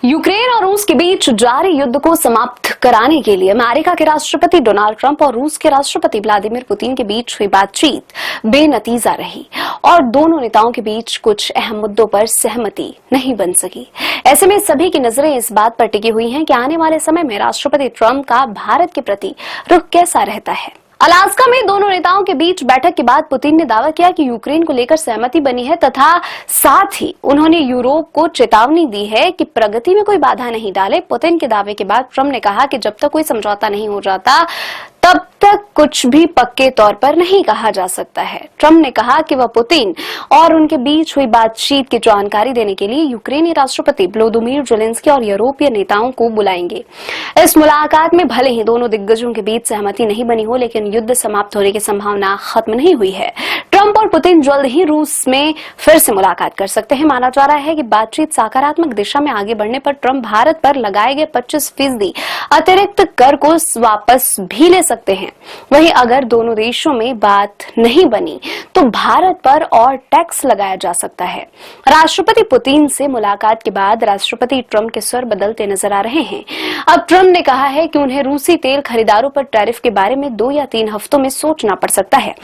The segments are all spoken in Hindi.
यूक्रेन और रूस के बीच जारी युद्ध को समाप्त कराने के लिए अमेरिका के राष्ट्रपति डोनाल्ड ट्रंप और रूस के राष्ट्रपति व्लादिमीर पुतिन के बीच हुई बातचीत बेनतीजा रही और दोनों नेताओं के बीच कुछ अहम मुद्दों पर सहमति नहीं बन सकी। ऐसे में सभी की नजरें इस बात पर टिकी हुई हैं कि आने वाले समय में राष्ट्रपति ट्रंप का भारत के प्रति रुख कैसा रहता है। अलास्का में दोनों नेताओं के बीच बैठक के बाद पुतिन ने दावा किया कि यूक्रेन को लेकर सहमति बनी है तथा साथ ही उन्होंने यूरोप को चेतावनी दी है कि प्रगति में कोई बाधा नहीं डाले। पुतिन के दावे के बाद ट्रंप ने कहा कि जब तक कोई समझौता नहीं हो जाता तब तक कुछ भी पक्के तौर पर नहीं कहा जा सकता है। ट्रंप ने कहा कि वह पुतिन और उनके बीच हुई बातचीत की जानकारी देने के लिए यूक्रेनी राष्ट्रपति व्लादिमीर ज़ेलेंस्की और यूरोपीय नेताओं को बुलाएंगे। इस मुलाकात में भले ही दोनों दिग्गजों के बीच सहमति नहीं बनी हो, लेकिन युद्ध समाप्त होने की संभावना खत्म नहीं हुई है। ट्रंप और पुतिन जल्द ही रूस में फिर से मुलाकात कर सकते हैं। माना जा रहा है कि बातचीत सकारात्मक दिशा में आगे बढ़ने पर ट्रंप भारत पर लगाए गए 25% अतिरिक्त कर को वापस भी ले सकते हैं। वहीं अगर दोनों देशों में बात नहीं बनी तो भारत पर और टैक्स लगाया जा सकता है। राष्ट्रपति पुतिन से मुलाकात के बाद राष्ट्रपति ट्रंप के स्वर बदलते नजर आ रहे हैं। अब ट्रंप ने कहा है कि उन्हें रूसी तेल खरीदारों पर टैरिफ के बारे में 2 या 3 हफ्तों में सोचना पड़ सकता है।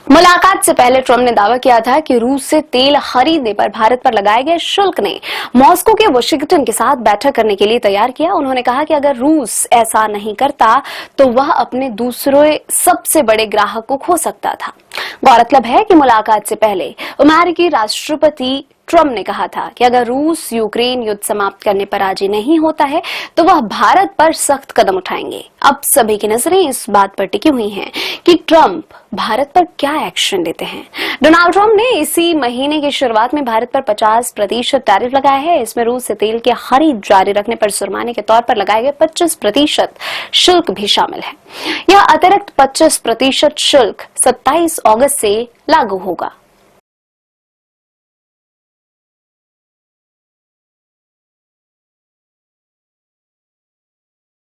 मुलाकात से पहले ट्रंप ने दावा किया था कि रूस से तेल खरीदने पर भारत पर लगाए गए शुल्क ने मॉस्को के वाशिंगटन के साथ बैठक करने के लिए तैयार किया। उन्होंने कहा कि अगर रूस ऐसा नहीं करता तो वह अपने दूसरे सबसे बड़े ग्राहक को खो सकता था। गौरतलब है कि मुलाकात से पहले अमेरिकी राष्ट्रपति ट्रंप ने कहा था कि अगर रूस यूक्रेन युद्ध समाप्त करने पर राजी नहीं होता है तो वह भारत पर सख्त कदम उठाएंगे। अब सभी की नजरें इस बात पर टिकी हुई हैं कि ट्रंप भारत पर क्या एक्शन लेते हैं। डोनाल्ड ट्रंप ने इसी महीने की शुरुआत में भारत पर 50% टैरिफ लगाया है। इसमें रूस से तेल की खरीद जारी रखने पर जुर्माने के तौर पर लगाए गए 25% शुल्क भी शामिल है। यह अतिरिक्त 25% शुल्क 27 अगस्त से लागू होगा।